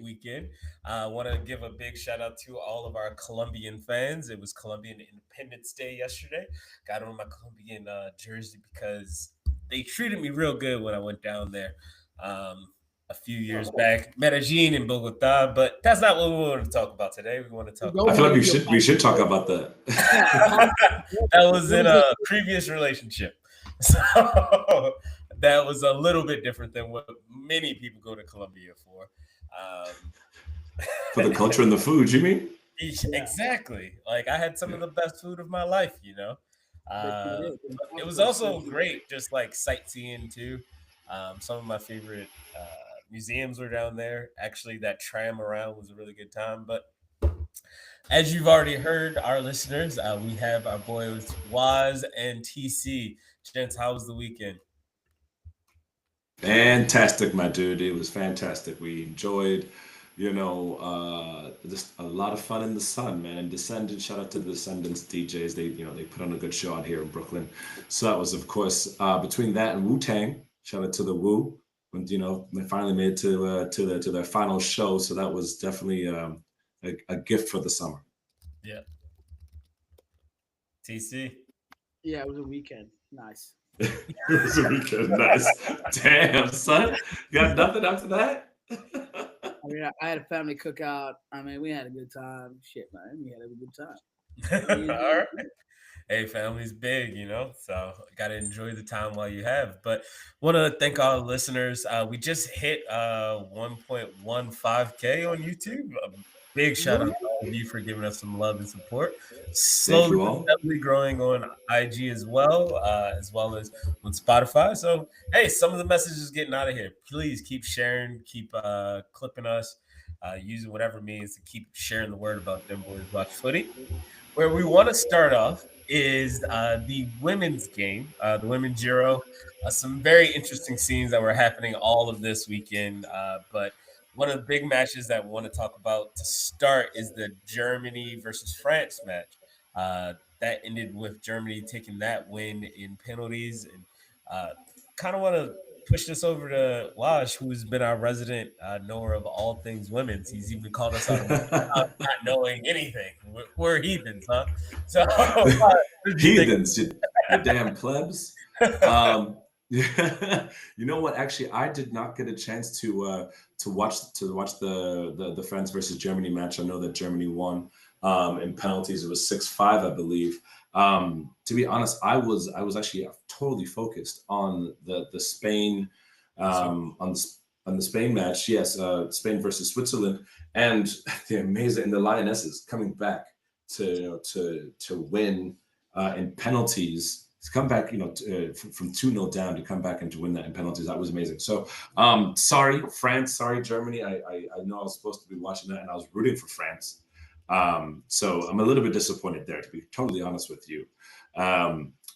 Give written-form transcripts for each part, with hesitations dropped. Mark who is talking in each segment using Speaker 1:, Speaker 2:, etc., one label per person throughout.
Speaker 1: weekend. I want to give a big shout out to all of our Colombian fans. It was Colombian Independence Day yesterday. Got on my Colombian jersey because they treated me real good when I went down there. A few years back, Medellin and Bogota, but that's not what we want to talk about today. We want to talk
Speaker 2: I
Speaker 1: about
Speaker 2: feel like we should talk about that.
Speaker 1: that was in a previous relationship. So that was a little bit different than what many people go to Colombia for. Um,
Speaker 2: For the culture and the food, you mean?
Speaker 1: exactly. Like I had some of the best food of my life. But it was also great, just like sightseeing too. Some of my favorite museums were down there. Actually, that tram around was a really good time. But as you've already heard, our listeners, we have our boys Waz and TC. Gents, how was the weekend?
Speaker 2: Fantastic, my dude. It was fantastic. We enjoyed, just a lot of fun in the sun, man. And Descendants, shout out to the Descendants DJs. They put on a good show out here in Brooklyn. So that was, of course, between that and Wu Tang. Shout out to the Wu when they finally made it to their final show. So that was definitely a gift for the summer.
Speaker 1: Yeah, TC.
Speaker 3: Yeah, it was a weekend. Nice.
Speaker 2: It was a weekend. Nice. Damn, son. Got nothing after that?
Speaker 3: I mean, I had a family cookout. I mean, we had a good time. Shit, man, we had a good
Speaker 1: All
Speaker 3: time.
Speaker 1: right. Hey, family's big, so got to enjoy the time while you have. But want to thank all the listeners. We just hit 1.15K on YouTube. A big shout out to all of you for giving us some love and support.
Speaker 2: Thank
Speaker 1: Slowly
Speaker 2: you
Speaker 1: but
Speaker 2: all.
Speaker 1: steadily growing on IG as well as on Spotify. So, hey, some of the messages getting out of here. Please keep sharing, keep clipping us, using whatever means to keep sharing the word about Them Boys Watch Footy. Where we want to start off is the women's game, the women's Euro. Some very interesting scenes that were happening all of this weekend. But one of the big matches that we want to talk about to start is the Germany versus France match. That ended with Germany taking that win in penalties. And kind of want to push this over to Wash, who's been our resident knower of all things women's. He's even called us out not knowing anything. We're heathens, huh? So, what did you think?
Speaker 2: Heathens, you damn plebs. Um, you know what? Actually, I did not get a chance to watch the France versus Germany match. I know that Germany won in penalties. It was 6-5, I believe. To be honest, I was actually totally focused on the Spain on the Spain match. Yes, Spain versus Switzerland, and the Lionesses coming back to win in penalties. To come back, from 2-0 down to come back and to win that in penalties, that was amazing. So, sorry, France, sorry, Germany. I know I was supposed to be watching that, and I was rooting for France. So I'm a little bit disappointed there, to be totally honest with you.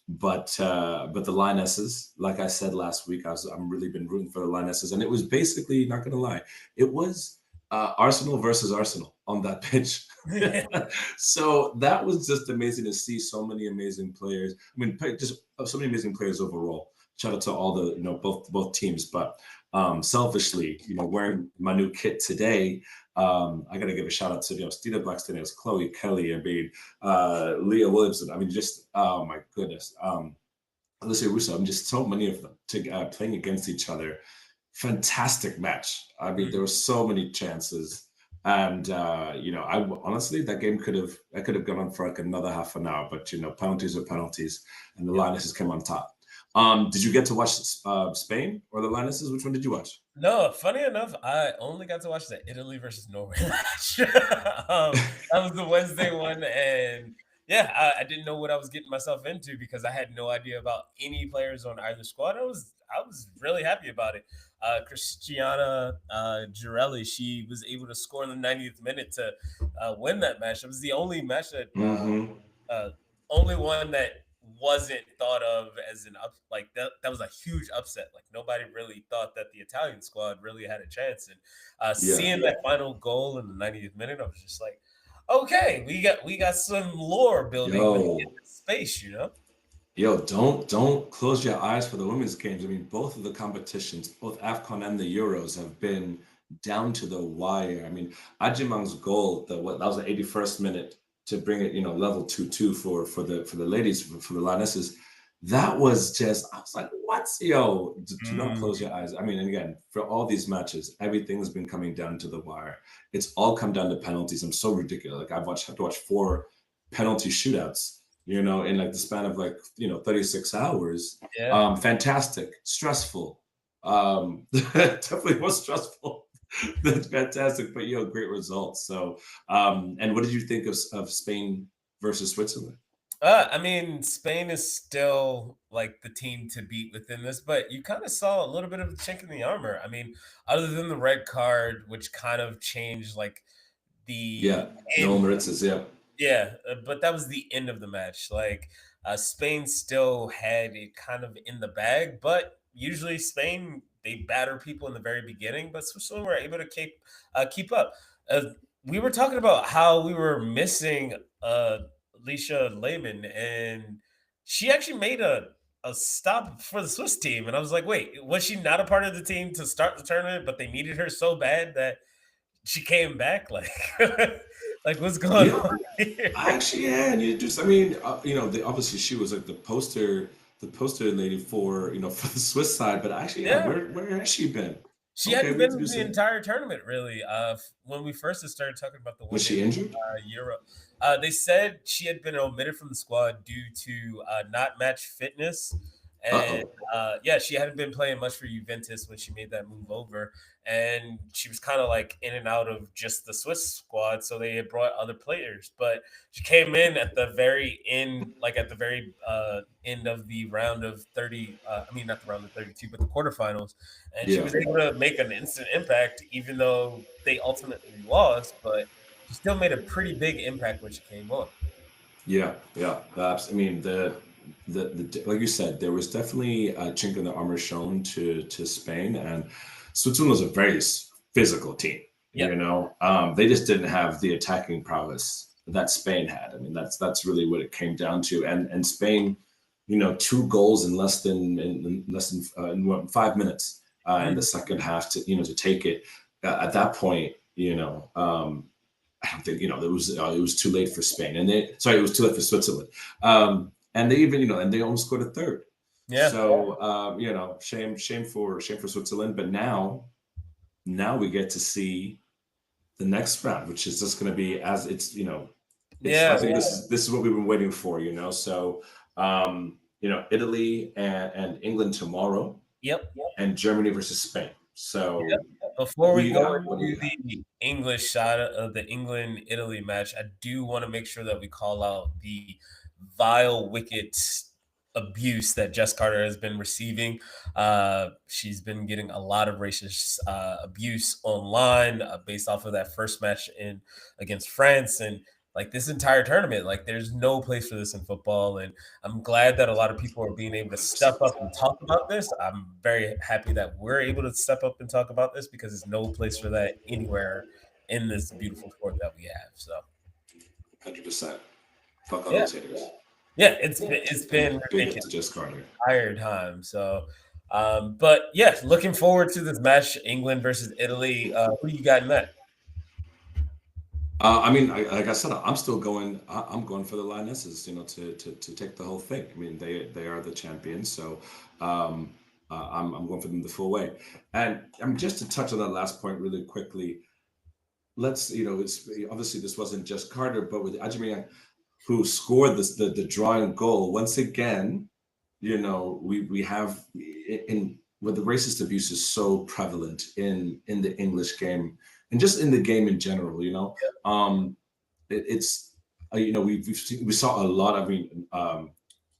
Speaker 2: But the Lionesses, like I said last week, I'm really been rooting for the Lionesses, and it was basically, not gonna lie, it was Arsenal versus Arsenal on that pitch. So that was just amazing to see so many amazing players. I mean, just so many amazing players overall. Shout out to all the both teams, but selfishly, wearing my new kit today, I got to give a shout out to Steve Blackstone, it was Chloe Kelly, and Leah Williamson. I mean, just oh my goodness, Alicia Russo. I mean, just so many of them playing against each other. Fantastic match. I mean, there were so many chances, and I honestly that game could have gone on for like another half an hour, but penalties are penalties, and the Lionesses came on top. Did you get to watch Spain or the Lionesses? Which one did you watch?
Speaker 1: No, funny enough, I only got to watch the Italy versus Norway match. That was the Wednesday one, and yeah, I didn't know what I was getting myself into because I had no idea about any players on either squad. I was really happy about it. Christiana Girelli, she was able to score in the 90th minute to win that match. It was the only match that
Speaker 2: Mm-hmm.
Speaker 1: only one that wasn't thought of as an up like that was a huge upset. Like nobody really thought that the Italian squad really had a chance. And
Speaker 2: Yeah.
Speaker 1: seeing that final goal in the 90th minute, I was just like, okay, we got some lore building within
Speaker 2: Yo,
Speaker 1: this space.
Speaker 2: don't close your eyes for the women's games. I mean, both of the competitions, both AFCON and the Euros, have been down to the wire. I mean, Ajimang's goal, that was the 81st minute to bring it, level 2-2 for the ladies, for the Lionesses. That was just, I was like, what? Yo, do not close your eyes. I mean, and again, for all these matches, everything's been coming down to the wire. It's all come down to penalties. I'm so ridiculous. Like, had to watch 4 penalty shootouts, in like the span of 36 hours.
Speaker 1: Yeah.
Speaker 2: Fantastic, stressful. Definitely was stressful. That's fantastic, but great results. So, and what did you think of Spain versus Switzerland?
Speaker 1: I mean, Spain is still like the team to beat within this, but you kind of saw a little bit of a chink in the armor. I mean, other than the red card, which kind of changed like the
Speaker 2: no Maritz's,
Speaker 1: but that was the end of the match. Like Spain still had it kind of in the bag, but usually Spain they batter people in the very beginning, but Switzerland were able to keep up. We were talking about how we were missing Alicia Lehmann, and she actually made a stop for the Swiss team. And I was like, wait, was she not a part of the team to start the tournament, but they needed her so bad that she came back? Like, like what's going on here?
Speaker 2: Actually, and I mean, obviously she was like the poster lady for for the Swiss side, but actually, where has she been?
Speaker 1: She hadn't been the entire tournament, really. When we first started talking about the
Speaker 2: was she injured?
Speaker 1: Euro, they said she had been omitted from the squad due to not match fitness, and she hadn't been playing much for Juventus when she made that move over, and she was kind of like in and out of just the Swiss squad, so they had brought other players. But she came in at the very end, like at the very end of the round of 30. I mean, not the round of 32, but the quarterfinals, and she was able to make an instant impact, even though they ultimately lost. But she still made a pretty big impact when she came on.
Speaker 2: Yeah. I mean, the like you said, there was definitely a chink in the armor shown to Spain, and Switzerland was a very physical team. They just didn't have the attacking prowess that Spain had. I mean, that's really what it came down to. And Spain, 2 goals in less than 5 minutes in the second half to take it. At that point, I don't think it was too late for Spain, and it was too late for Switzerland. And they even and they almost scored a third.
Speaker 1: Yeah.
Speaker 2: So shame for Switzerland, but now we get to see the next round, which is just going to be I think this is what we've been waiting for. So Italy and England tomorrow.
Speaker 1: Yep.
Speaker 2: And Germany versus Spain. So
Speaker 1: before we go to the English side of the England-Italy match, I do want to make sure that we call out the vile, wicked abuse that Jess Carter has been receiving. She's been getting a lot of racist abuse online based off of that first match against France, and like this entire tournament. Like there's no place for this in football, and I'm glad that a lot of people are being able to step up and talk about this. I'm very happy that we're able to step up and talk about this because there's no place for that anywhere in this beautiful sport that we have. So
Speaker 2: 100%. Fuck all those haters.
Speaker 1: Yeah, it's been
Speaker 2: Just Carter.
Speaker 1: Entire time. So, but yeah, looking forward to this match, England versus Italy. Who you got in that?
Speaker 2: I mean, like I said, I'm still going. I'm going for the Lionesses. To take the whole thing. I mean, they are the champions. So, I'm going for them the full way. And just to touch on that last point really quickly. It's obviously this wasn't just Carter, but with Ajimang, who scored the drawing goal. Once again, we have where the racist abuse is so prevalent in the English game and just in the game in general. We saw a lot. I mean,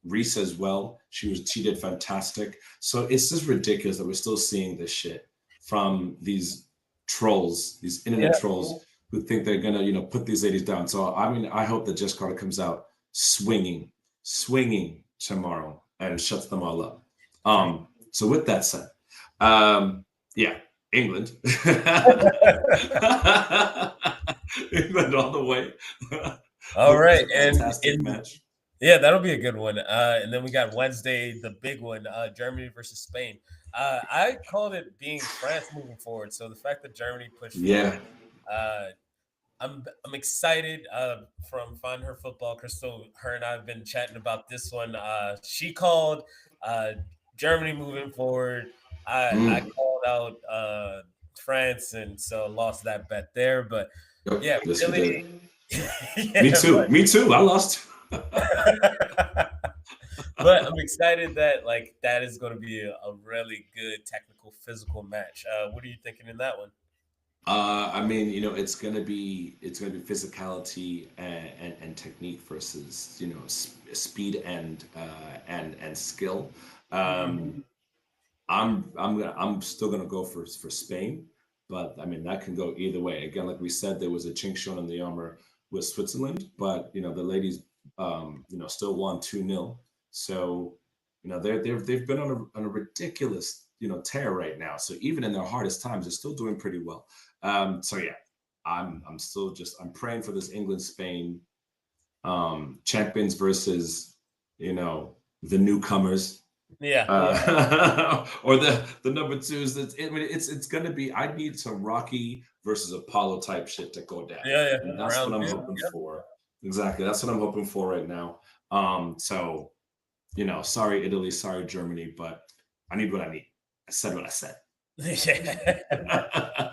Speaker 2: Reese as well. She did fantastic. So it's just ridiculous that we're still seeing this shit from these trolls, these internet trolls who think they're gonna, put these ladies down. So I mean, I hope that Jess Carter comes out swinging tomorrow and shuts them all up. So with that said, England, England all the way.
Speaker 1: All right,
Speaker 2: fantastic match.
Speaker 1: Yeah, that'll be a good one. And then we got Wednesday, the big one, Germany versus Spain. I called it being France moving forward. So the fact that Germany pushed
Speaker 2: Yeah.
Speaker 1: forward, I'm excited. From Find Her Football, Crystal, her and I have been chatting about this one. She called uh, Germany moving forward. I
Speaker 2: Mm.
Speaker 1: called out France, and so lost that bet there. But
Speaker 2: Yep.
Speaker 1: yeah,
Speaker 2: Yes, you
Speaker 1: really,
Speaker 2: did. Me
Speaker 1: yeah,
Speaker 2: too. Me too. I lost.
Speaker 1: but I'm excited that like that is going to be a really good technical physical match. What are you thinking in that one?
Speaker 2: I mean, it's gonna be physicality and technique versus speed and skill.
Speaker 1: Mhm.
Speaker 2: Um, I'm still gonna go for Spain, but I mean that can go either way. Again, like we said, there was a chink shown in the armor with Switzerland, but the ladies still won 2-0. So they've been on a ridiculous tear right now. So even in their hardest times, they're still doing pretty well. So yeah, I'm still I'm praying for this England Spain champions versus the newcomers
Speaker 1: Yeah,
Speaker 2: or the number twos. I mean, it's gonna be. I need some Rocky versus Apollo type shit to go down,
Speaker 1: yeah.
Speaker 2: and that's what
Speaker 1: Round
Speaker 2: I'm
Speaker 1: two.
Speaker 2: hoping
Speaker 1: Yeah.
Speaker 2: for. Exactly, that's what I'm hoping for right now. So sorry Italy, sorry Germany, but I need what I need. I said what I said.
Speaker 1: Yeah.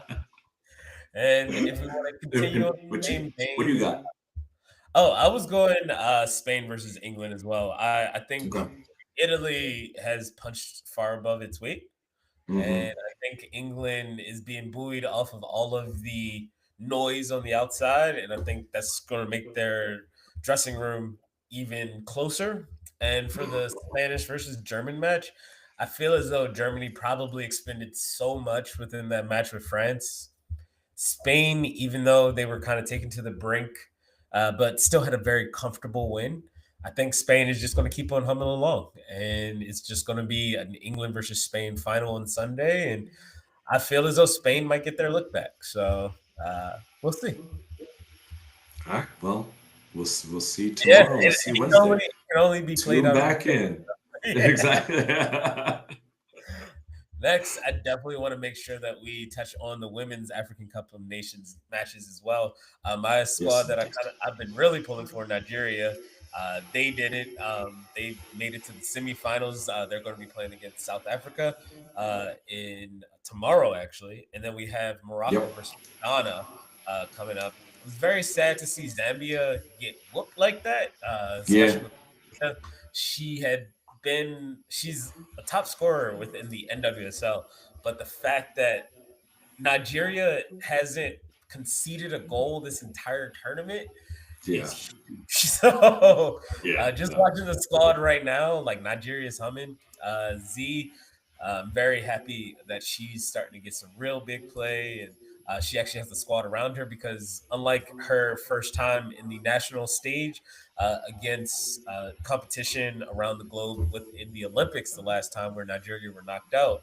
Speaker 1: And if we want to continue on the same
Speaker 2: What do you
Speaker 1: vein,
Speaker 2: got?
Speaker 1: oh, I was going Spain versus England as well. I think
Speaker 2: Okay.
Speaker 1: Italy has punched far above its weight. And
Speaker 2: Mm-hmm.
Speaker 1: I think England is being buoyed off of all of the noise on the outside. And I think that's going to make their dressing room even closer. And for the Spanish versus German match, I feel as though Germany probably expended so much within that match with France. Spain, even though they were kind of taken to the brink, but still had a very comfortable win. I think Spain is just going to keep on humming along, and it's just going to be an England versus Spain final on Sunday. And I feel as though Spain might get their look back. So we'll see.
Speaker 2: All right. Well, we'll see
Speaker 1: Yeah,
Speaker 2: tomorrow. We'll see
Speaker 1: it can only,
Speaker 2: Wednesday.
Speaker 1: it can only be played
Speaker 2: Tune
Speaker 1: on
Speaker 2: back
Speaker 1: replay.
Speaker 2: in.
Speaker 1: Yeah.
Speaker 2: Exactly.
Speaker 1: Next, I definitely want to make sure that we touch on the women's African Cup of Nations matches as well. My squad
Speaker 2: Yes.
Speaker 1: that I've been really pulling for, Nigeria. They did it. They made it to the semifinals. They're going to be playing against South Africa in tomorrow, actually, and then we have Morocco
Speaker 2: Yep.
Speaker 1: versus Ghana coming up. It was very sad to see Zambia get whooped like that,
Speaker 2: Yeah.
Speaker 1: especially with she's a top scorer within the NWSL, but the fact that Nigeria hasn't conceded a goal this entire tournament
Speaker 2: Yeah.
Speaker 1: is huge. So
Speaker 2: Yeah.
Speaker 1: just
Speaker 2: No.
Speaker 1: watching the squad right now, like Nigeria's humming. Z, I'm very happy that she's starting to get some real big play, and she actually has the squad around her because unlike her first time in the national stage against competition around the globe within the Olympics, the last time where Nigeria were knocked out,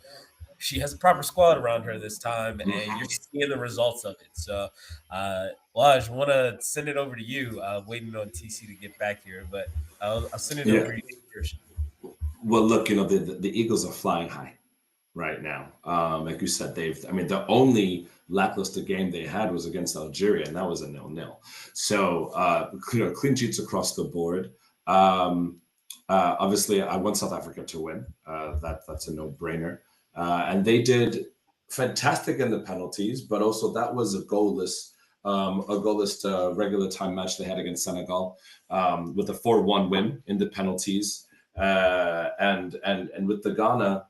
Speaker 1: she has a proper squad around her this time, and you're seeing the results of it. So, Laj, want to send it over to you. Waiting on TC to get back here, but I'll send it over
Speaker 2: Yeah.
Speaker 1: to you.
Speaker 2: Well, look, the Eagles are flying high right now. Like you said, I mean, the only lackluster game they had was against Algeria, and that was a 0-0. So, clean sheets across the board. Obviously, I want South Africa to win. That's a no-brainer. And they did fantastic in the penalties, but also that was a goalless regular time match they had against Senegal with a 4-1 win in the penalties. And with the Ghana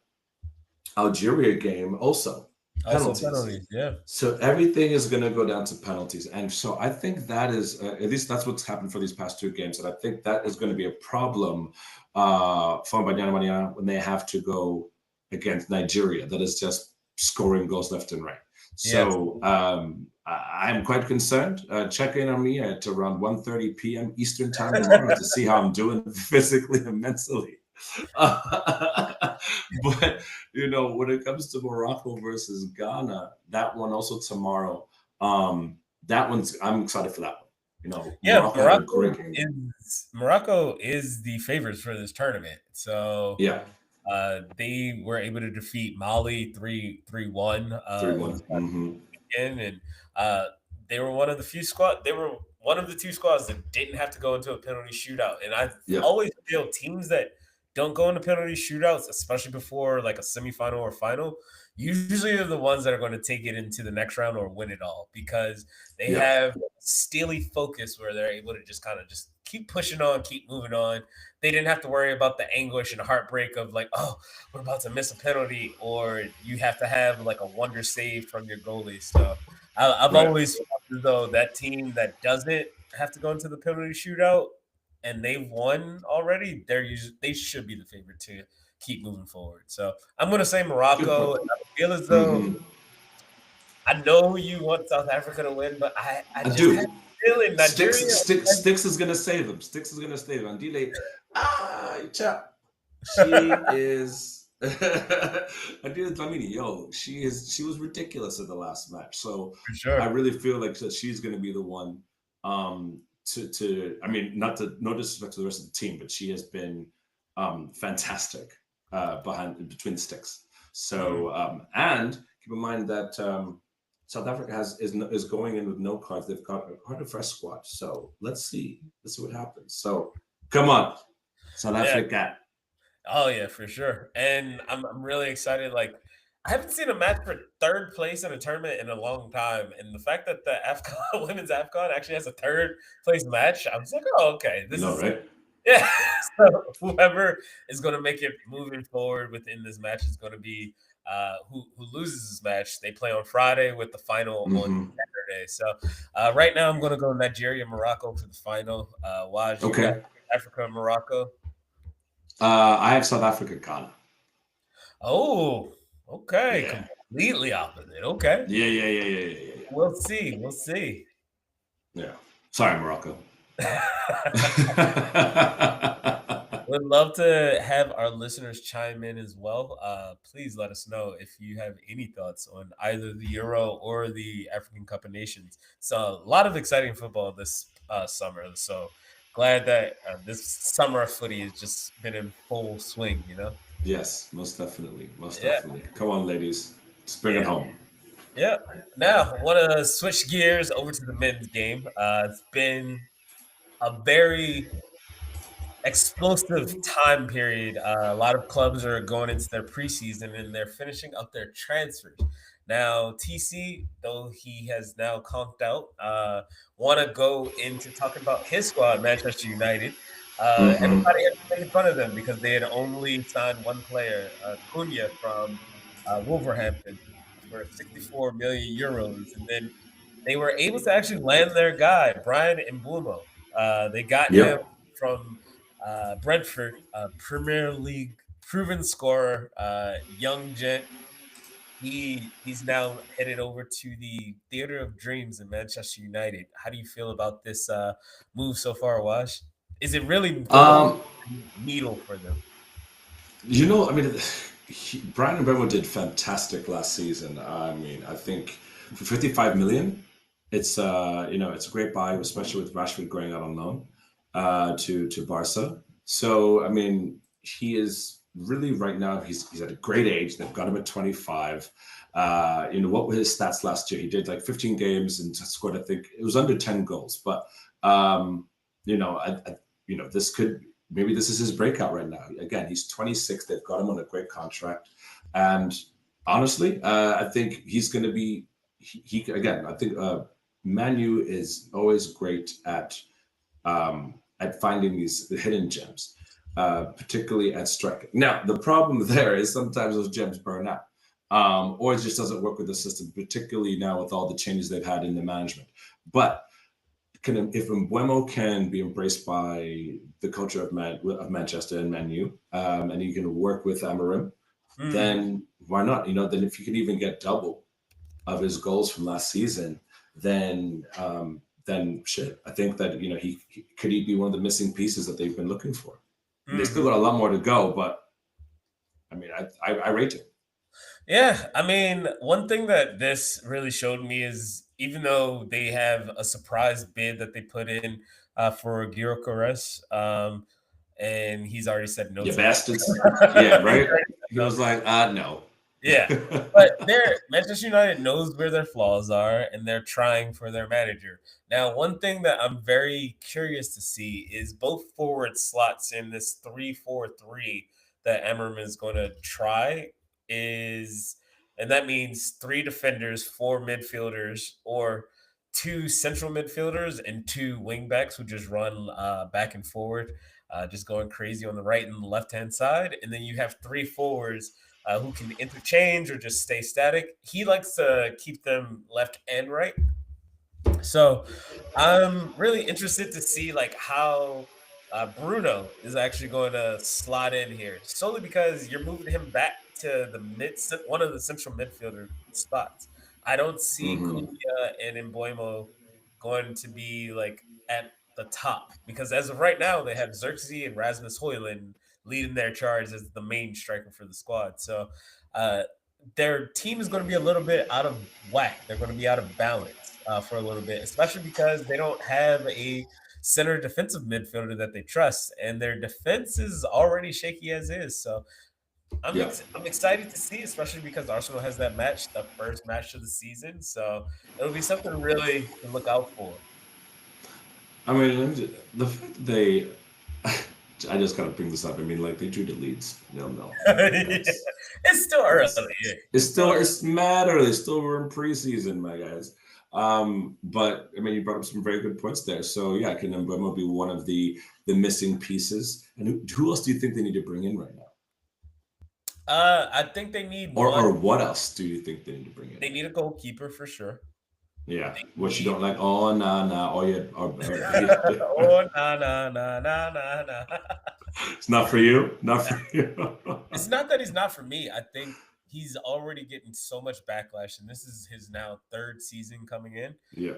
Speaker 2: Algeria game also
Speaker 1: Also
Speaker 2: penalties.
Speaker 1: penalties, yeah.
Speaker 2: So everything is going to go down to penalties, and so I think that is at least that's what's happened for these past two games, and I think that is going to be a problem for Banyana when they have to go against Nigeria. That is just scoring goals left and right.
Speaker 1: Yes.
Speaker 2: So I'm quite concerned. Check in on me at around 1:30 p.m. Eastern time tomorrow to see how I'm doing physically and mentally. But when it comes to Morocco versus Ghana, that one also tomorrow. That one's I'm excited for that one.
Speaker 1: Yeah,
Speaker 2: Morocco had a great game.
Speaker 1: Morocco is the favorites for this tournament. So
Speaker 2: Yeah.
Speaker 1: They were able to defeat Mali 3-1.
Speaker 2: 3-1.
Speaker 1: And they were one of the few squad. They were one of the two squads that didn't have to go into a penalty shootout. And I always feel teams that don't go into penalty shootouts, especially before like a semifinal or final, usually are the ones that are going to take it into the next round or win it all because they have steely focus where they're able to just kind of just keep pushing on, keep moving on. They didn't have to worry about the anguish and heartbreak of like, oh, we're about to miss a penalty, or you have to have like a wonder save from your goalie. So I've always felt as though that team that doesn't have to go into the penalty shootout and they've won already, they should be the favorite to keep moving forward. So I'm going to say Morocco. And I feel as though I know you want South Africa to win, but I just
Speaker 2: do.
Speaker 1: have a feeling Nigeria.
Speaker 2: Sticks is going to save them. Sticks is going to save them. Andile, chap. She is. Andile Dlamini, yo, she was ridiculous in the last match. So I really feel like that she's going to be the one. To I mean, no disrespect to the rest of the team, but she has been fantastic between the sticks. So and keep in mind that South Africa is going in with no cards. They've got quite a fresh squad. So let's see what happens. So come on, South Africa.
Speaker 1: Oh yeah, for sure. And I'm really excited. Like I haven't seen a match for third place in a tournament in a long time. And the fact that the AFCON, women's AFCON actually has a third place match, I was like, oh, okay.
Speaker 2: Right?
Speaker 1: Yeah. So whoever is going to make it moving forward within this match is going to be who loses this match. They play on Friday with the final on Saturday. So right now I'm going to go Nigeria, Morocco for the final. Waj, you got Africa and Morocco?
Speaker 2: I have South Africa, Ghana.
Speaker 1: Oh, okay. Yeah. Completely opposite. Okay.
Speaker 2: Yeah.
Speaker 1: We'll see.
Speaker 2: Yeah. Sorry, Morocco.
Speaker 1: Would love to have our listeners chime in as well. Please let us know if you have any thoughts on either the Euro or the African Cup of Nations. So a lot of exciting football this summer. So glad that this summer of footy has just been in full swing, you know?
Speaker 2: Yes, most definitely. Definitely. Come on, ladies. Let's bring it home.
Speaker 1: Yeah. Now, I want to switch gears over to the men's game. It's been a very explosive time period. A lot of clubs are going into their preseason and they're finishing up their transfers. Now, TC, though he has now conked out, want to go into talking about his squad, Manchester United. Everybody had been making fun of them because they had only signed one player, Cunha from Wolverhampton, for 64 million euros. And then they were able to actually land their guy, Brian Mbeumo. They got him from Brentford, Premier League proven scorer, young gent. He's now headed over to the Theatre of Dreams in Manchester United. How do you feel about this move so far, Wash? Is it really needle for them?
Speaker 2: You know, I mean, Brian Mbeumo did fantastic last season. I mean, I think for 55 million, it's it's a great buy, especially with Rashford going out on loan to Barca. So I mean, he is really right now. He's at a great age. They've got him at 25. What were his stats last year? He did like 15 games and scored, I think it was under 10 goals. But this is his breakout right now. Again, he's 26. They've got him on a great contract, and honestly, I think he's going to be. I think Manu is always great at finding these hidden gems, particularly at striking. Now, the problem there is sometimes those gems burn out, or it just doesn't work with the system, particularly now with all the changes they've had in the management. But if Mbeumo can be embraced by the culture of Manchester and Manu, and he can work with Amorim, then why not? Then if you could even get double of his goals from last season, then shit. I think that he could be one of the missing pieces that they've been looking for. They still got a lot more to go, but I mean, I rate it.
Speaker 1: Yeah, I mean, one thing that this really showed me is even though they have a surprise bid that they put in for Gyökeres, and he's already said no.
Speaker 2: You
Speaker 1: to
Speaker 2: bastards. Yeah, right. He was like, no.
Speaker 1: Yeah, but Manchester United knows where their flaws are, and they're trying for their manager. Now, one thing that I'm very curious to see is both forward slots in this 3-4-3 that Emerman is going to try and that means 3 defenders, 4 midfielders, or 2 central midfielders and 2 wingbacks who just run back and forward, just going crazy on the right and the left hand side, and then you have 3 forwards who can interchange or just stay static. He likes to keep them left and right. So I'm really interested to see like how Bruno is actually going to slot in here, solely because you're moving him back to one of the central midfielder spots. I don't see Cunha and Mbuemo going to be like at the top because as of right now they have Xerxes and Rasmus Højlund leading their charge as the main striker for the squad. So their team is going to be a little bit out of whack. They're going to be out of balance for a little bit, especially because they don't have a center defensive midfielder that they trust, and their defense is already shaky as is. So I'm excited to see, especially because Arsenal has that match, the first match of the season. So it'll be something really to look out for.
Speaker 2: I mean, the fact that they, I just gotta bring this up. I mean, like they drew the Leeds 0-0.
Speaker 1: It's still early.
Speaker 2: It's mad early. Still we're in preseason, my guys. But I mean, you brought up some very good points there. So yeah, can Mbuemo be one of the missing pieces? And who else do you think they need to bring in right now?
Speaker 1: I think they need
Speaker 2: or what else do you think they need to bring in?
Speaker 1: They need a goalkeeper for sure.
Speaker 2: Yeah, what you don't like? Oh nah. Oh yeah.
Speaker 1: Oh nah.
Speaker 2: It's not for you. Not for you.
Speaker 1: It's not that he's not for me. I think he's already getting so much backlash, and this is his now 3rd season coming in.
Speaker 2: Yeah,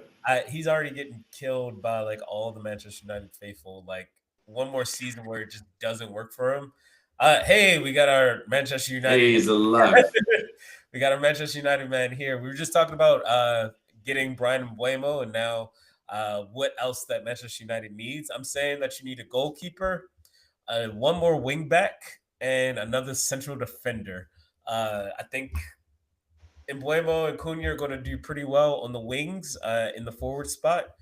Speaker 1: he's already getting killed by like all the Manchester United faithful. Like one more season where it just doesn't work for him. Hey, we got our Manchester United.
Speaker 2: Hey, he's alive.
Speaker 1: We got our Manchester United man here. We were just talking about getting Brian Mbuemo, and now what else that Manchester United needs. I'm saying that you need a goalkeeper, one more wing back, and another central defender. I think Mbuemo and Cunha are going to do pretty well on the wings in the forward spot.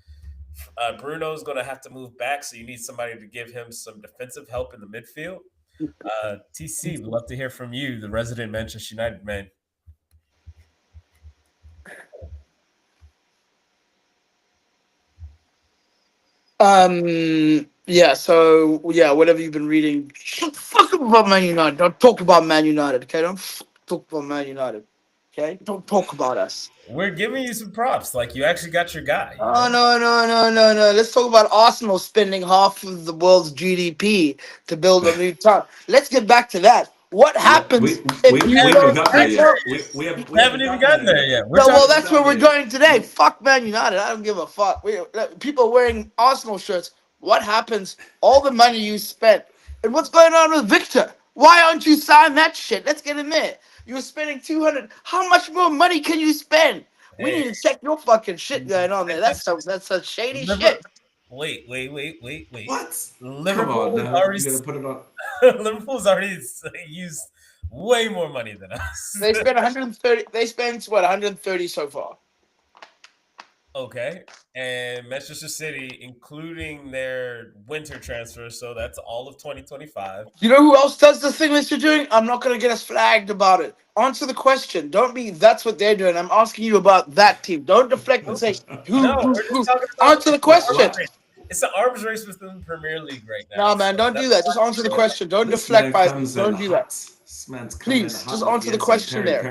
Speaker 1: Bruno's going to have to move back, so you need somebody to give him some defensive help in the midfield. TC, we'd love to hear from you, the resident Manchester United man.
Speaker 3: Yeah, so yeah, whatever you've been reading, fuck about Man United. Don't talk about Man United, okay? Don't talk about Man United, okay? Don't talk about us.
Speaker 1: We're giving you some props, like you actually got your guy.
Speaker 3: Oh no. Let's talk about Arsenal spending half of the world's GDP to build a new town. Let's get back to that. What happens if you don't?
Speaker 2: We
Speaker 1: haven't even gotten there yet.
Speaker 3: Well, that's where we're going today. Fuck Man United. I don't give a fuck. People wearing Arsenal shirts. What happens? All the money you spent. And what's going on with Victor? Why aren't you signing that shit? Let's get him in. You were spending 200. How much more money can you spend? We need to check your fucking shit going on there. That's some shady shit.
Speaker 1: Wait.
Speaker 2: What?
Speaker 1: Liverpool's already used way more money than us.
Speaker 3: They spent 130. They spent what 130 so far.
Speaker 1: Okay, and Manchester City, including their winter transfer, so that's all of 2025.
Speaker 3: You know who else does the thing that you're doing? I'm not gonna get us flagged about it. Answer the question. Don't be. That's what they're doing. I'm asking you about that team. Don't deflect and say who. Answer the question.
Speaker 1: It's an arms race within the Premier League right now.
Speaker 3: No, man, don't do that. Just answer the question. Don't deflect by. Don't do that. Please, just answer the question there.
Speaker 1: We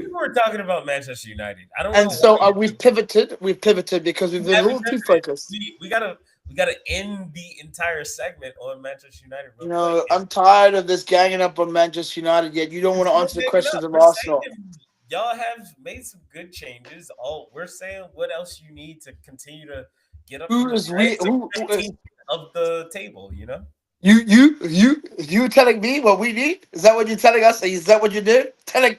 Speaker 1: were talking about Manchester United. I don't.
Speaker 3: And so we've pivoted. We've pivoted because we've been a little too focused.
Speaker 1: We gotta end the entire segment on Manchester United.
Speaker 3: You know, I'm tired of this ganging up on Manchester United. Yet you don't want to answer the questions of Arsenal.
Speaker 1: Y'all have made some good changes. We're saying what else you need to continue to get up
Speaker 3: who is
Speaker 1: of the table, you know?
Speaker 3: You telling me what we need? Is that what you're telling us? Is that what you did? Telling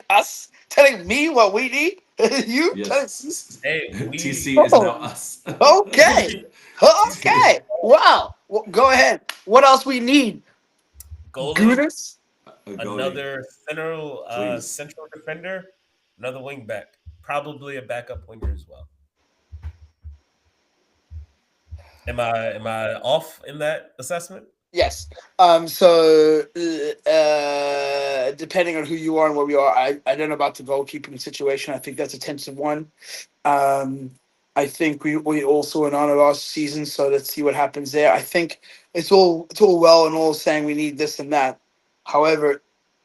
Speaker 3: me what we need? You?
Speaker 2: Yes.
Speaker 1: Hey,
Speaker 2: TC is now us.
Speaker 3: Okay. Wow. Well, go ahead. What else we need?
Speaker 1: goalie,
Speaker 3: Goodness.
Speaker 2: A goalie,
Speaker 1: another
Speaker 2: please.
Speaker 1: central defender, another wing back, probably a backup winger as well. Am I off in that assessment?
Speaker 3: Yes. So, depending on who you are and where we are, I don't know about the goalkeeping situation. I think that's a tensive one. Um, I think we also went on it last season, so let's see what happens there. I think it's all well and all saying we need this and that. However,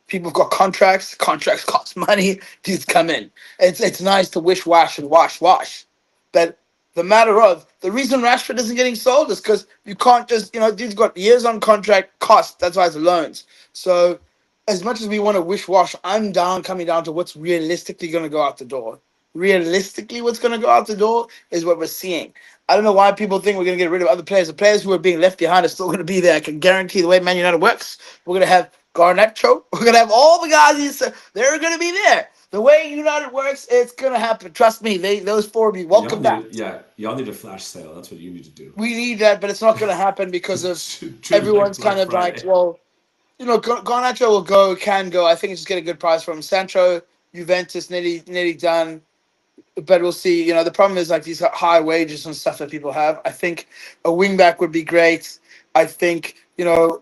Speaker 3: people have got contracts. Contracts cost money. Dudes come in. It's nice to wish, wash, and wash. But the matter of the reason Rashford isn't getting sold is because you can't just dude's got years on contract cost. That's why it's loans. So as much as we want to wish wash, I'm coming down to what's realistically going to go out the door. Realistically, what's going to go out the door is what we're seeing. I don't know why people think we're going to get rid of other players. The players who are being left behind are still going to be there. I can guarantee the way Man United works, we're going to have Garnacho. We're going to have all the guys. They're going to be there. The way United works, it's going to happen. Trust me. Those four will be welcome back.
Speaker 2: Y'all need a flash sale. That's what you need to do.
Speaker 3: We need that, but it's not going to happen because of everyone's kind of like, well, Garnacho can go. I think it's just get a good price from him. Sancho, Juventus, nearly done. But we'll see. The problem is like these high wages and stuff that people have. I think a wingback would be great. I think, no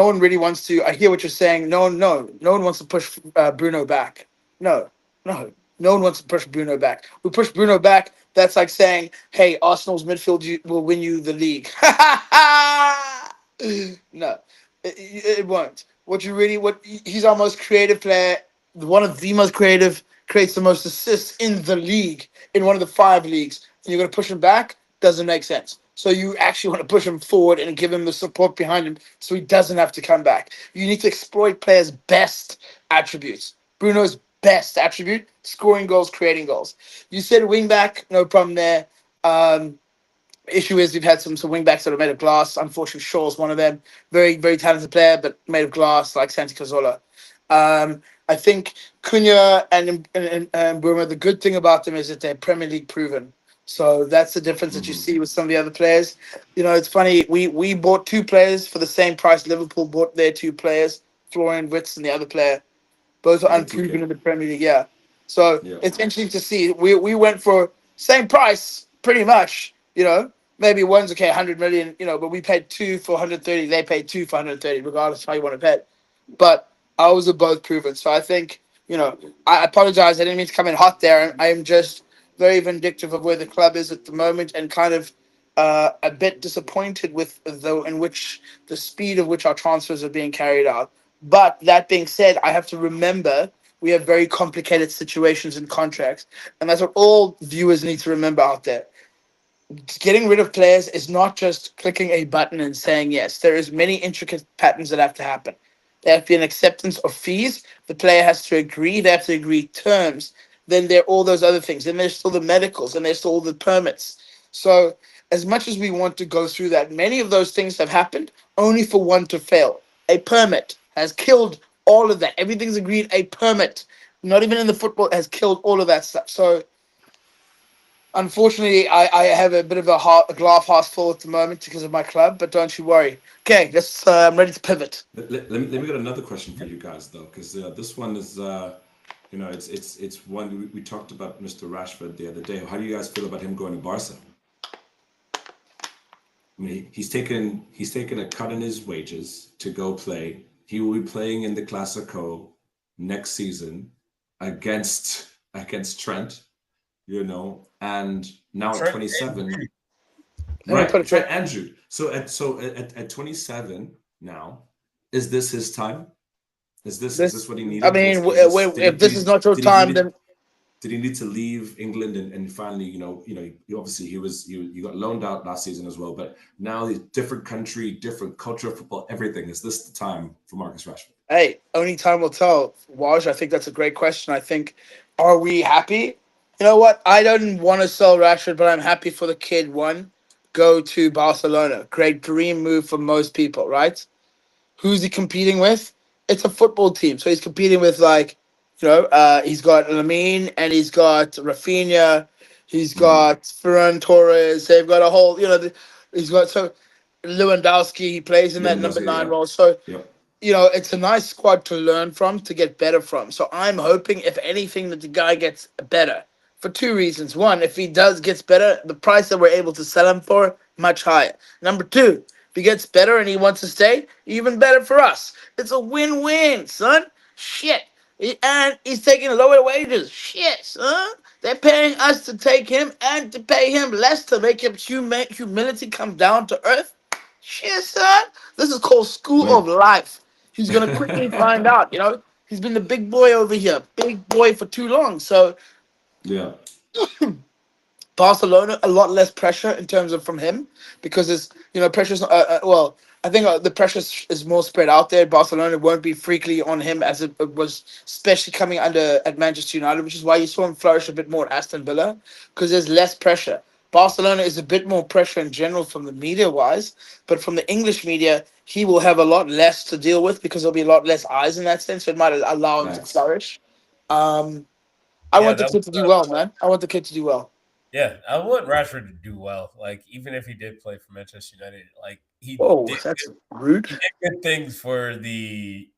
Speaker 3: one really wants to. I hear what you're saying. No one wants to push Bruno back. No one wants to push Bruno back. We push Bruno back. That's like saying, hey, Arsenal's midfield will win you the league. No, it won't. He's our most creative player, one of the most creative, creates the most assists in the league, in one of the 5 leagues, and you're going to push him back? Doesn't make sense. So you actually want to push him forward and give him the support behind him so he doesn't have to come back. You need to exploit players' best attributes. Bruno's best attribute, scoring goals, creating goals. You said wing back, no problem there. Issue is we've had some wing backs that are made of glass. Unfortunately, Shaw's one of them. Very, very talented player, but made of glass, like Santi Cazorla. I think Cunha and Burma, the good thing about them is that they're Premier League proven. So that's the difference that you see with some of the other players. It's funny. We bought 2 players for the same price. Liverpool bought their 2 players, Florian Wirtz and the other player. Both are unproven in the Premier League, yeah. So it's interesting to see. We went for same price, pretty much, Maybe one's 100 million, but we paid 2 for 130. They paid 2 for 130, regardless of how you want to pay it. But ours are both proven. So I think, I apologize. I didn't mean to come in hot there. I am just very vindictive of where the club is at the moment and kind of a bit disappointed with the speed of which our transfers are being carried out. But that being said, I have to remember we have very complicated situations and contracts. And that's what all viewers need to remember out there. Getting rid of players is not just clicking a button and saying yes. There is many intricate patterns that have to happen. There have to be an acceptance of fees. The player has to agree. They have to agree terms. Then there are all those other things. Then there's still the medicals, and there's still all the permits. So as much as we want to go through that, many of those things have happened only for one to fail. A permit has killed all of that. Everything's agreed. A permit, not even in the football, has killed all of that stuff. So unfortunately, I have a bit of a glass half full at the moment because of my club, but don't you worry. Okay, I'm ready to pivot.
Speaker 2: Let me get another question for you guys though, because this one is, it's one we talked about Mr. Rashford the other day. How do you guys feel about him going to Barca? I mean, he's taken a cut in his wages to go play. He will be playing in the Clásico next season against Trent. And now at 27, right? Trent Andrew. So at 27 now, is this his time? Is this what he needed?
Speaker 3: I mean, if this is not your time, then
Speaker 2: did he need to leave England and finally, obviously you got loaned out last season as well, but now the different country, different culture of football, everything. Is this the time for Marcus Rashford?
Speaker 3: Hey, only time will tell. Waj, I think that's a great question. I think, are we happy? You know what? I don't want to sell Rashford, but I'm happy for the kid. Go to Barcelona. Great dream move for most people, right? Who's he competing with? It's a football team. So he's competing with he's got Lamine and he's got Rafinha. He's got Ferran Torres. They've got a whole, he's got Lewandowski. He plays in that number 9 role. So it's a nice squad to learn from, to get better from. So I'm hoping, if anything, that the guy gets better for two reasons. One, if he does gets better, the price that we're able to sell him for much higher. Number two, if he gets better and he wants to stay, even better for us. It's a win-win, son. Shit. And he's taking lower wages. Shit, son. They're paying us to take him and to pay him less to make him humility come down to earth. Shit, son. This is called school
Speaker 2: Win.
Speaker 3: of life. He's gonna quickly find out. He's been the big boy over here, big boy for too long. So
Speaker 2: Yeah.
Speaker 3: Barcelona, a lot less pressure in terms of from him, because it's pressure's well. I think the pressure is more spread out there. Barcelona won't be freakily on him as it was, especially coming under at Manchester United, which is why you saw him flourish a bit more at Aston Villa, because there's less pressure. Barcelona is a bit more pressure in general from the media wise, but from the English media, he will have a lot less to deal with because there'll be a lot less eyes in that sense. So it might allow him to
Speaker 2: Facts.
Speaker 3: flourish. Um, I
Speaker 1: Yeah,
Speaker 3: want the
Speaker 1: that was
Speaker 3: kid to do well, man. I want the kid to do well.
Speaker 1: yeah. I want Rashford to do well. Like even if he did play for Manchester United, like
Speaker 3: Whoa, that's rude.
Speaker 1: he did good things for the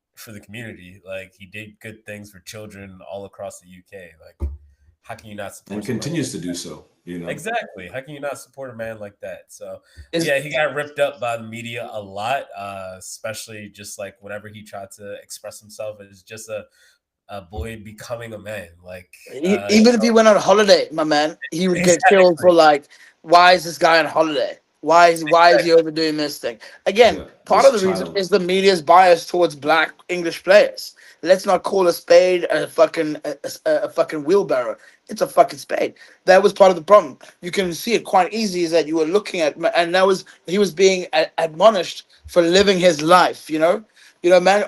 Speaker 1: community. Like he did good things for children all across the UK. Like how can you not
Speaker 2: And
Speaker 1: support someone like
Speaker 2: continues to do so,
Speaker 1: Exactly. How can you not support a man like that? So
Speaker 3: Is
Speaker 1: yeah, he got ripped up by the media a lot, especially just like whenever he tried to express himself as just a boy becoming a man. Like
Speaker 3: Even if he went on holiday, my man, he would get killed
Speaker 1: exactly,
Speaker 3: for like, why is this guy on holiday? Why is he overdoing this thing? Again,
Speaker 2: Yeah.
Speaker 3: part of
Speaker 2: This
Speaker 3: the reason
Speaker 2: child.
Speaker 3: is the media's bias towards black English players. Let's not call a spade a fucking wheelbarrow. It's a fucking spade. That was part of the problem. You can see it quite easy, is that you were looking at, and that was he was being admonished for living his life. Man.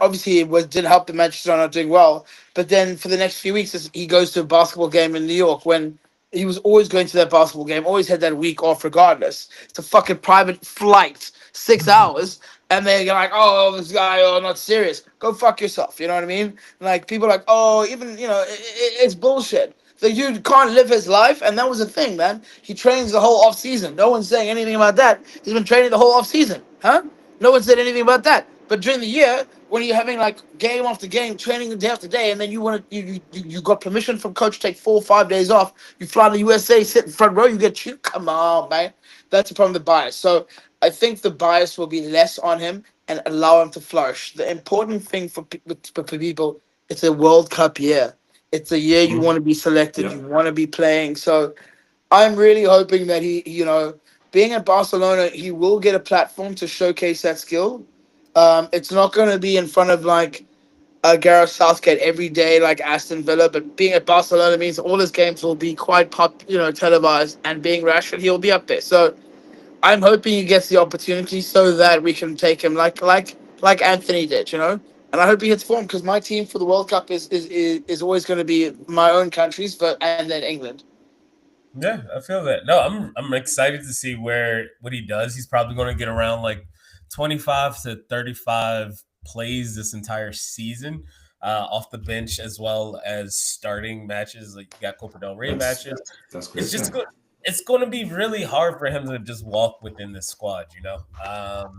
Speaker 3: Obviously, it did help the Manchester not doing well, but then for the next few weeks, he goes to a basketball game in New York when he was always going to that basketball game, always had that week off regardless. It's a fucking private flight, 6 hours, and they're like, oh, this guy, oh, not serious. Go fuck yourself. You know what I mean? Like, people are like, oh, even, it's bullshit. The dude can't live his life, and that was the thing, man. He trains the whole off season. No one's saying anything about that. He's been training the whole off season, huh? No one said anything about that. But during the year, when you're having like game after game, training day after day, and then you got permission from coach to take 4 or 5 days off, you fly to USA, sit in front row, you get you. Come on, man. That's the problem with the bias. So I think the bias will be less on him and allow him to flourish. The important thing for people, it's a World Cup year. It's a year you want to be selected, you
Speaker 2: Yep.
Speaker 3: want to be playing. So I'm really hoping that being at Barcelona, he will get a platform to showcase that skill. It's not going to be in front of like Gareth Southgate every day like Aston Villa, but being at Barcelona means all his games will be quite televised, and being Rashford, he'll be up there. So I'm hoping he gets the opportunity so that we can take him like Anthony did. And I hope he hits form, because my team for the World Cup is always going to be my own countries, but and then England.
Speaker 1: yeah, I feel that. No, I'm excited to see what he does. He's probably going to get around like 25 to 35 plays this entire season, off the bench as well as starting matches. Like you got Copa del Rey
Speaker 2: That's
Speaker 1: matches.
Speaker 2: that's
Speaker 1: It's
Speaker 2: great.
Speaker 1: just
Speaker 2: Yeah.
Speaker 1: good. It's going to be really hard for him to just walk within this squad.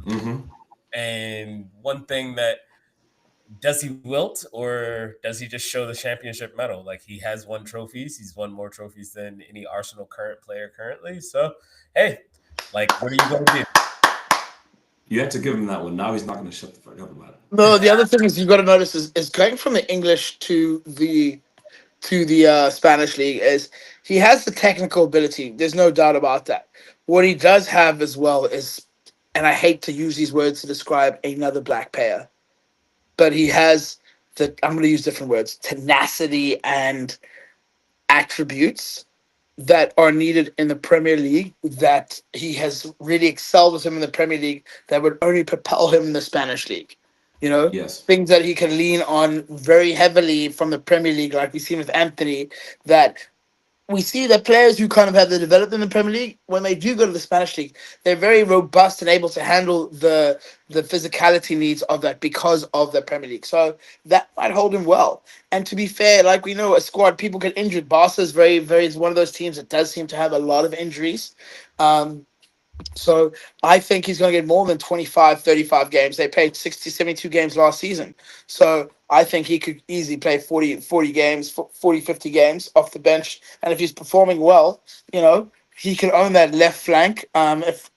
Speaker 2: Mm-hmm.
Speaker 1: And one thing that, does he wilt or does he just show the championship medal? Like he has won trophies. He's won more trophies than any Arsenal current player currently. So, hey, like, what are you going to do?
Speaker 2: You had to give him that one. Now he's not going to shut the fuck up about it.
Speaker 3: No, the other thing is you got to notice is going from the English to the Spanish league is he has the technical ability. There's no doubt about that. What he does have as well is, and I hate to use these words to describe another black player, but he has I'm going to use different words, tenacity and attributes that are needed in the Premier League, that he has really excelled with him in the Premier League, that would only propel him in the Spanish league. You know,
Speaker 2: Yes.
Speaker 3: things that he can lean on very heavily from the Premier League, like we've seen with Anthony, that we see that players who kind of have developed in the Premier League, when they do go to the Spanish league, they're very robust and able to handle the physicality needs of that because of the Premier League. So that might hold him well. And to be fair, like we know, a squad, people get injured. Barca is very, very is one of those teams that does seem to have a lot of injuries. Um, So I think he's going to get more than 25, 35 games. They played 60, 72 games last season. So I think he could easily play 40 games, 40, 50 games off the bench. And if he's performing well, he can own that left flank. If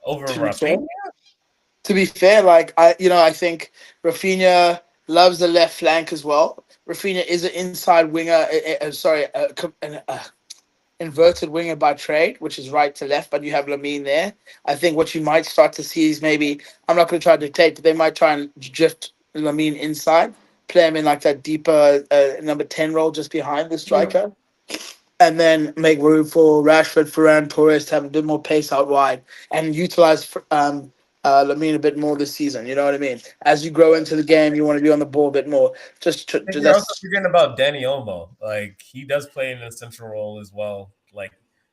Speaker 1: Over
Speaker 3: To be fair,
Speaker 1: Rafinha.
Speaker 3: like I think Rafinha loves the left flank as well. Rafinha is an inside winger. Inverted winger by trade, which is right to left, but you have Lamine there. I think what you might start to see is maybe, I'm not going to try to dictate, but they might try and drift Lamine inside, play him in like that deeper number 10 role just behind the
Speaker 2: Yeah.
Speaker 3: striker, and then make room for Rashford, Ferran, Torres to have a bit more pace out wide and utilize Lamine a bit more this season. You know what I mean? As you grow into the game, you want to be on the ball a bit more.
Speaker 1: And you're also
Speaker 3: That's
Speaker 1: forgetting about Danny Olmo. Like he does play in a central role as well. Like,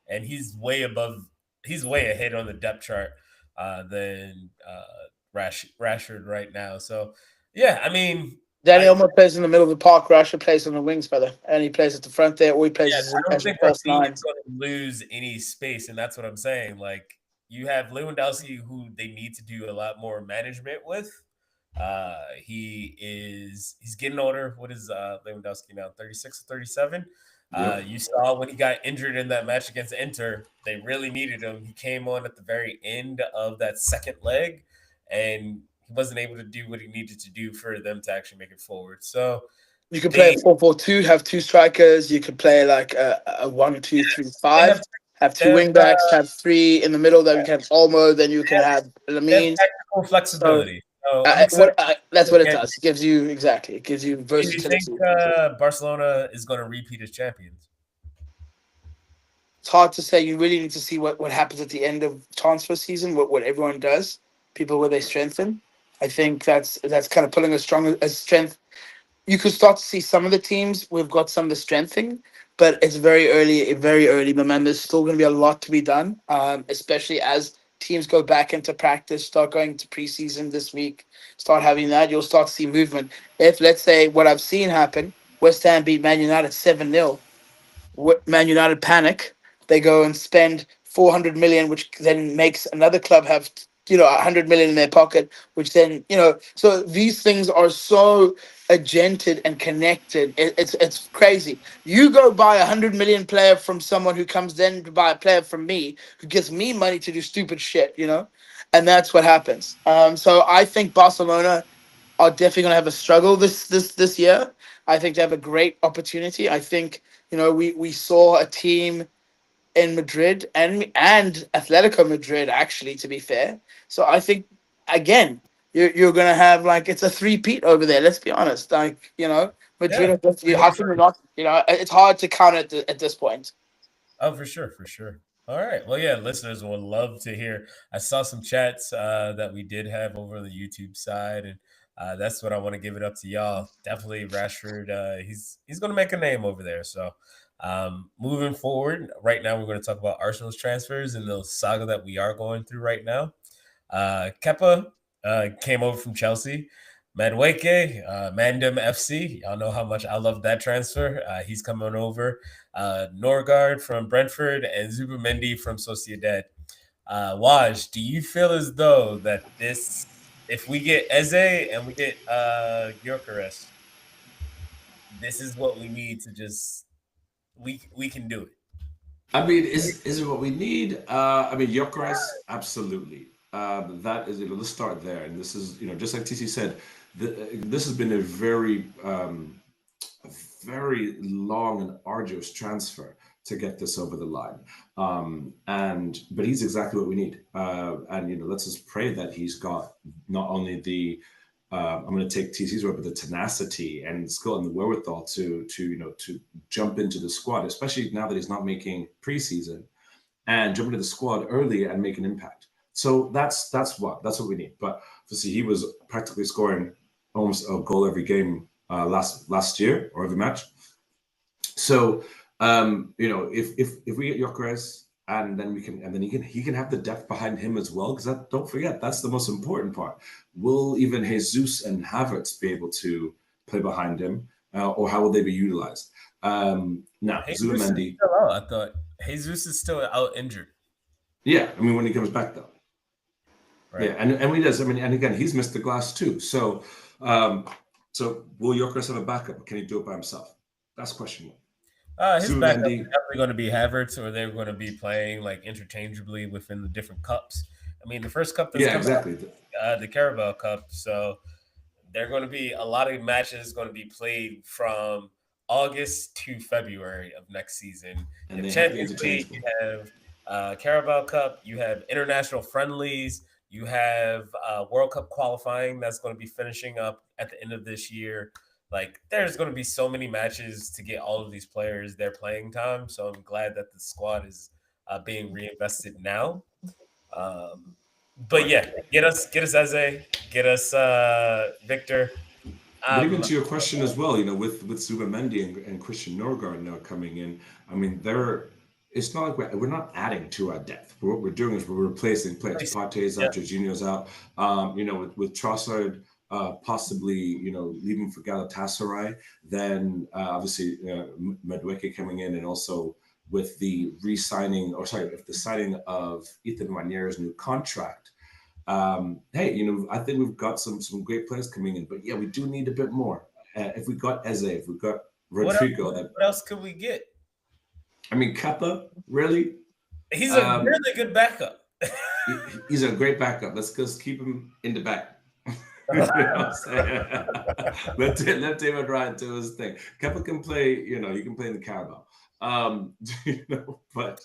Speaker 1: and he's way above. He's way ahead on the depth chart than Rashford right now. So yeah, I mean,
Speaker 3: Danny
Speaker 1: I
Speaker 3: Olmo plays in the middle of the park. Rashford plays on the wings, brother, and he plays at the front there, or he
Speaker 1: yeah,
Speaker 3: plays
Speaker 1: I don't
Speaker 3: as a
Speaker 1: think
Speaker 3: false
Speaker 1: Rafinha
Speaker 3: nine.
Speaker 1: is going to lose any space, and that's what I'm saying. Like you have Lewandowski, who they need to do a lot more management with. He's getting older. What is Lewandowski now? 36 or 37?
Speaker 2: Yep.
Speaker 1: You saw when he got injured in that match against Inter, they really needed him. He came on at the very end of that second leg, and he wasn't able to do what he needed to do for them to actually make it forward. So
Speaker 3: You could play a
Speaker 1: they
Speaker 3: 4-4-2, have two strikers. You could play like a 1-2-3-5,
Speaker 1: they have
Speaker 3: have
Speaker 1: they
Speaker 3: two
Speaker 1: have
Speaker 3: wing backs, have three in the middle. Then you can have Olmo. Then you can have
Speaker 1: they have
Speaker 3: Lamine.
Speaker 1: tactical
Speaker 3: So
Speaker 1: flexibility. So I'm excited.
Speaker 3: that's what it
Speaker 1: Again,
Speaker 3: does. It gives you exactly. It gives you
Speaker 1: do you think
Speaker 3: versatility.
Speaker 1: Barcelona is going to repeat as champions?
Speaker 3: It's hard to say. You really need to see what happens at the end of transfer season. What everyone does, people where they strengthen. I think that's kind of pulling a strength. You could start to see some of the teams. We've got some of the strengthening, but it's very early, very early. But man, there's still going to be a lot to be done, especially as teams go back into practice, start going to preseason this week, start having that. You'll start to see movement. If, let's say, what I've seen happen, West Ham beat Man United 7-0. Man United panic. They go and spend 400 million, which then makes another club have 100 million in their pocket, which then So these things are so agented and connected. It's crazy. You go buy 100 million player from someone who comes then to buy a player from me who gives me money to do stupid shit, and that's what happens. So I think Barcelona are definitely going to have a struggle this year. I think they have a great opportunity. I think we saw a team in Madrid and Atletico Madrid, actually, to be fair. So I think again you're going to have like it's a three-peat over there. Let's be honest. Like Madrid
Speaker 1: Yeah,
Speaker 3: are definitely,
Speaker 1: pretty
Speaker 3: how
Speaker 1: much.
Speaker 3: can you not? It's hard to count at this point.
Speaker 1: Oh, for sure, for sure. All right. Well, yeah, listeners would love to hear. I saw some chats that we did have over on the YouTube side, and that's what I want to give it up to y'all. Definitely, Rashford. He's going to make a name over there. So, moving forward, right now we're going to talk about Arsenal's transfers and the saga that we are going through right now. Kepa came over from Chelsea. Madueke, Mandem FC. Y'all know how much I love that transfer. He's coming over. Norgard from Brentford and Zubimendi from Sociedad. Waj, do you feel as though that if we get Eze and we get Gyökeres, this is what we need to just we can do it.
Speaker 2: I mean, is it what we need? I mean, Gyökeres, absolutely. That is, let's start there. And this is, just like TC said, this has been a very long and arduous transfer to get this over the line. But he's exactly what we need. And let's just pray that he's got not only the I'm going to take TC's word, but the tenacity and skill and the wherewithal to jump into the squad, especially now that he's not making preseason, and jump into the squad early and make an impact. So that's what we need. But obviously, he was practically scoring almost a goal every game last year or every match. So if we get Gyökeres, and then he can have the depth behind him as well, because don't forget, that's the most important part. Will even Jesus and Havertz be able to play behind him, or how will they be utilized? Now
Speaker 1: Jesus is
Speaker 2: Zubimendi,
Speaker 1: still out. I thought Jesus is still out injured.
Speaker 2: Yeah, I mean, when he comes back, though. Right. Yeah, and he does. I mean, and again, he's missed the glass too. So, so will Gyökeres have a backup? Can he do it by himself? That's question one.
Speaker 1: His backup is definitely going to be Havertz, or they're going to be playing like interchangeably within the different cups. I mean, the first cup that's
Speaker 2: exactly
Speaker 1: the Carabao Cup, so there are going to be a lot of matches going to be played from August to February of next season.
Speaker 2: And
Speaker 1: in Champions League, you have Carabao Cup, you have international friendlies, you have World Cup qualifying that's going to be finishing up at the end of this year. Like, there's going to be so many matches to get all of these players their playing time. So I'm glad that the squad is being reinvested now. But yeah, get us Eze, get us Victor.
Speaker 2: But even to your question as well, with Zubimendi and Christian Norgard now coming in, I mean, it's not like we're not adding to our depth. What we're doing is we're replacing players. Partey's out, Jorginho's out. With Trossard possibly, leaving for Galatasaray, then obviously Madueke coming in, and also with the the signing of Ethan Wanier's new contract. Hey, I think we've got some great players coming in, but yeah, we do need a bit more. If we got Eze, if we got Rodrigo,
Speaker 1: what else could we get?
Speaker 2: I mean, Kepa, really?
Speaker 1: He's a really good backup.
Speaker 2: He's a great backup. Let's just keep him in the back. Let David Ryan do his thing. Kepa can play, he can play in the Carabao. But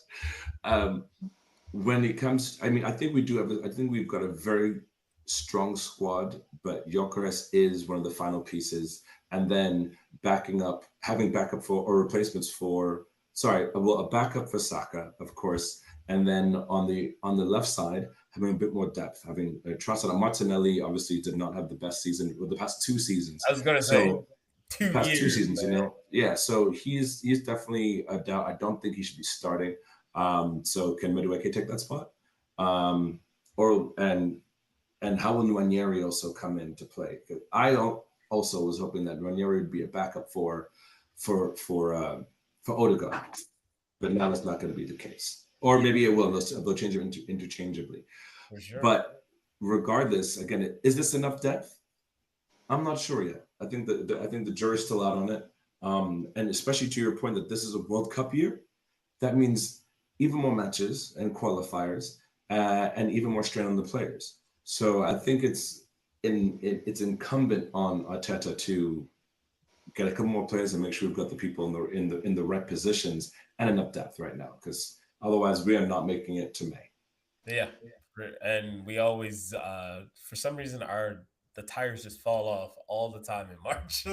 Speaker 2: when it comes, I mean, I think we've got a very strong squad, but Gyökeres is one of the final pieces, and then having backup or replacements for, a backup for Saka, of course, and then on the left side, having a bit more depth, having Trossard. Martinelli obviously did not have the best season the past 2 seasons.
Speaker 1: I was going to say
Speaker 2: 2 seasons, Yeah, so he's definitely a doubt. I don't think he should be starting. So can Madueke take that spot? And how will Nwaneri also come into play? I also was hoping that Nwaneri would be a backup for Odegaard, but now it's not going to be the case. Or maybe it will. They'll change it interchangeably.
Speaker 1: For sure.
Speaker 2: But regardless, again, is this enough depth? I'm not sure yet. I think the jury's still out on it. And especially to your point that this is a World Cup year, that means even more matches and qualifiers, and even more strain on the players. So I think it's incumbent on Arteta to get a couple more players and make sure we've got the people in the right positions and enough depth right now, because otherwise we are not making it to May.
Speaker 1: Yeah, and we always, for some reason, the tires just fall off all the time in March.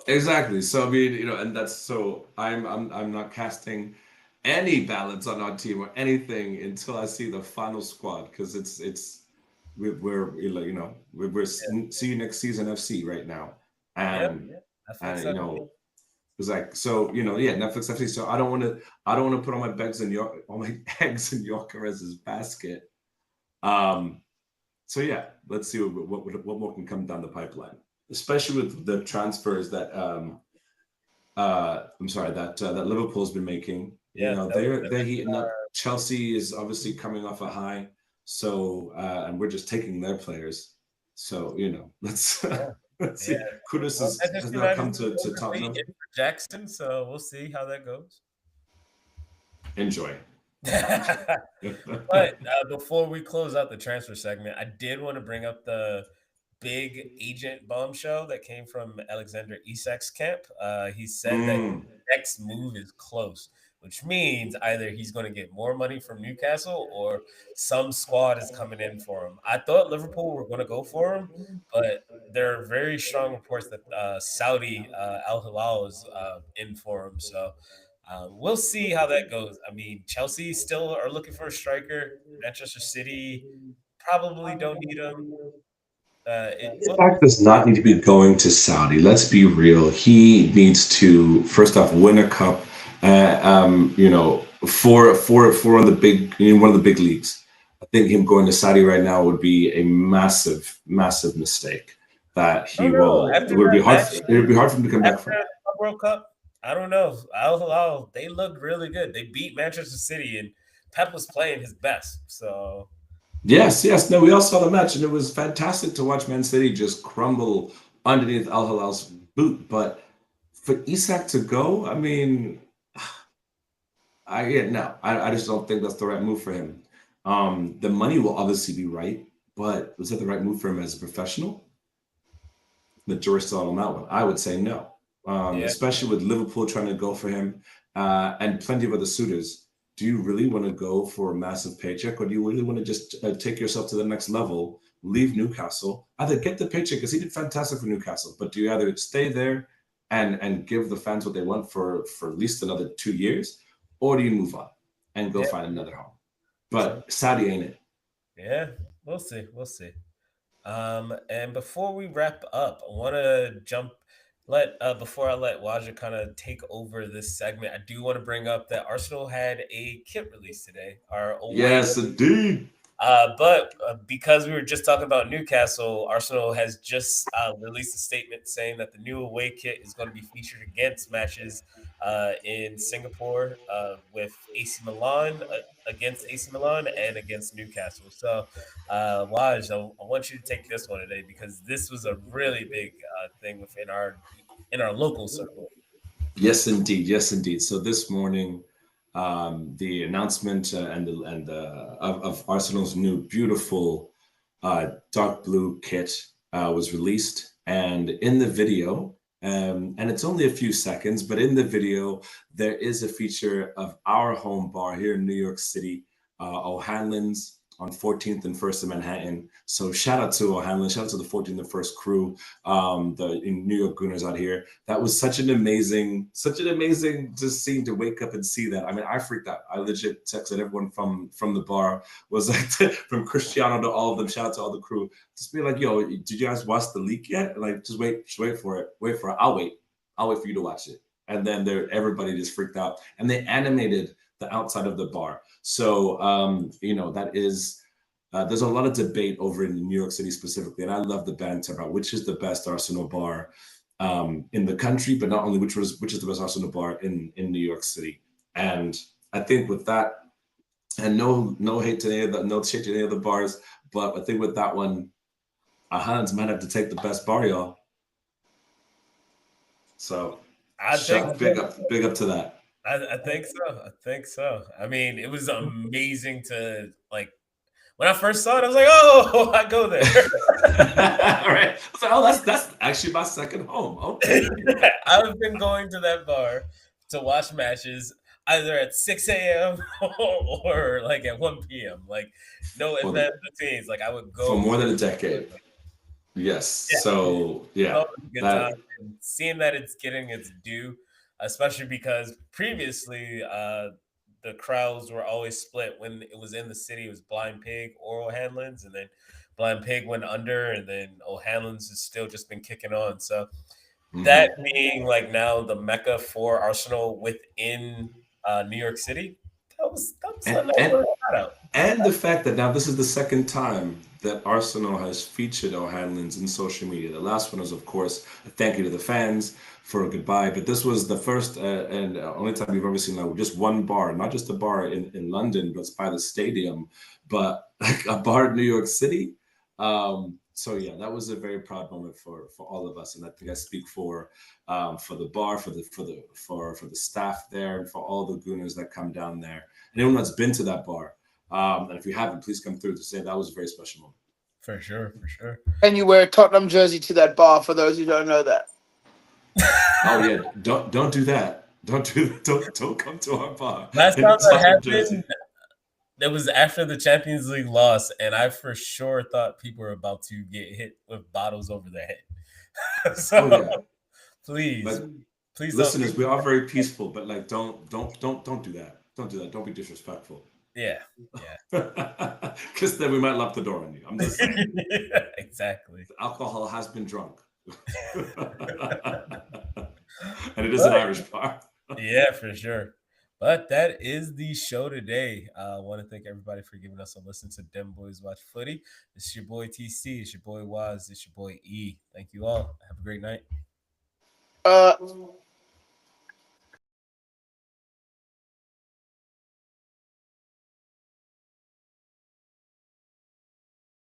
Speaker 2: Exactly. So I mean, and that's so I'm not casting any balance on our team or anything until I see the final squad, because we're see you next season FC right now, and it's like, so Netflix FC. So I don't want to put all my eggs in Gyökeres's basket. So yeah, let's see what more can come down the pipeline, especially with the transfers that that Liverpool's been making.
Speaker 1: Yeah,
Speaker 2: they're heating up. Chelsea is obviously coming off a high, so and we're just taking their players. So let's see. Kudus has now come to Tottenham.
Speaker 1: Jackson, so we'll see how that goes.
Speaker 2: Enjoy.
Speaker 1: But before we close out the transfer segment, I did want to bring up the big agent bombshell that came from Alexander Isak's camp. He said that the next move is close, which means either he's going to get more money from Newcastle or some squad is coming in for him. I thought Liverpool were going to go for him, but there are very strong reports that Saudi Al Hilal is in for him. So we'll see how that goes. I mean, Chelsea still are looking for a striker. Manchester City probably don't need him.
Speaker 2: Isak does not need to be going to Saudi. Let's be real. He needs to first off win a cup. For one of the big leagues. I think him going to Saudi right now would be a massive, massive mistake. That he will. It would be hard. It would be hard for him to come back from
Speaker 1: World Cup. I don't know. Al Hilal, they looked really good. They beat Manchester City, and Pep was playing his best. So
Speaker 2: Yes. No, we all saw the match, and it was fantastic to watch Man City just crumble underneath Al Hilal's boot. But for Isak to go, I mean, I just don't think that's the right move for him. The money will obviously be right, but was that the right move for him as a professional? The jury's still on that one. I would say no,
Speaker 1: yeah,
Speaker 2: especially with Liverpool trying to go for him and plenty of other suitors. Do you really want to go for a massive paycheck, or do you really want to just take yourself to the next level, leave Newcastle, either get the paycheck because he did fantastic for Newcastle, but do you either stay there and give the fans what they want for at least another 2 years, or do you move on and go
Speaker 1: yeah.
Speaker 2: find another home? But Saudi ain't it.
Speaker 1: Yeah, we'll see. We'll see. And before we wrap up, I want to let before I let Waja kind of take over this segment, I do want to bring up that Arsenal had a kit release today. Our away
Speaker 2: Yes, indeed.
Speaker 1: but because we were just talking about Newcastle, Arsenal has just released a statement saying that the new away kit is going to be featured against matches in Singapore with AC Milan, against AC Milan, and against Newcastle. So, Waj, I want you to take this one today because this was a really big thing within our local circle.
Speaker 2: Yes, indeed. Yes, indeed. So this morning, the announcement of Arsenal's new beautiful dark blue kit was released, and in the video, and it's only a few seconds, but in the video there is a feature of our home bar here in New York City, O'Hanlon's on 14th and 1st in Manhattan. So shout out to O'Hanlon, shout out to the 14th and 1st crew, the in New York Gooners out here. That was such an amazing just scene to wake up and see that. I mean, I freaked out. I legit texted everyone from the bar, was like from Cristiano to all of them. Shout out to all the crew. Just be like, yo, did you guys watch the leak yet? Like, just wait for it. Wait for it. I'll wait for you to watch it. And then everybody just freaked out. And they animated the outside of the bar. So, that is, there's a lot of debate over in New York City specifically, and I love the banter about which is the best Arsenal bar in the country, but not only which is the best Arsenal bar in New York City. And I think with that, and no hate to no shit to any of the bars, but I think with that one, Hans might have to take the best bar, y'all. So, big up to that.
Speaker 1: I think so. I think so. I mean, it was amazing to like when I first saw it. I was like, "Oh, I go there."
Speaker 2: All right. So, that's actually my second home. Okay.
Speaker 1: I've been going to that bar to watch matches either at 6 a.m. or like at 1 p.m. Like no event routines. Like I would go
Speaker 2: for more than a decade. Yes. Yeah. So yeah,
Speaker 1: good time. And seeing that it's getting its due. Especially because previously the crowds were always split when it was in the city. It was Blind Pig or O'Hanlon's, and then Blind Pig went under, and then O'Hanlon's has still just been kicking on. So that being like now the mecca for Arsenal within New York City, that was
Speaker 2: and the fact that now this is the second time that Arsenal has featured O'Hanlon's in social media. The last one was, of course, a thank you to the fans for a goodbye, but this was the first and only time we've ever seen like just one bar, not just a bar in London, but it's by the stadium, but like a bar in New York City. So yeah, that was a very proud moment for all of us, and I think I speak for the bar, for the staff there, and for all the Gooners that come down there, and anyone that's been to that bar. And if you haven't, please come through to say that was a very special moment.
Speaker 1: For sure.
Speaker 3: And you wear a Tottenham jersey to that bar. For those who don't know that.
Speaker 2: Oh yeah, don't do that. Don't come to our bar.
Speaker 1: Last time that happened, that was after the Champions League loss, and I for sure thought people were about to get hit with bottles over their head. So please,
Speaker 2: listeners, we are very peaceful, but like don't do that. Don't do that. Don't be disrespectful.
Speaker 1: Yeah.
Speaker 2: Because then we might lock the door on you. I'm just saying.
Speaker 1: Exactly.
Speaker 2: The alcohol has been drunk. And it is an Irish bar.
Speaker 1: Yeah, for sure. But that is the show today. I want to thank everybody for giving us a listen to Dem Boys Watch Footy. It's your boy TC. It's your boy Waz. It's your boy E. Thank you all. Have a great night.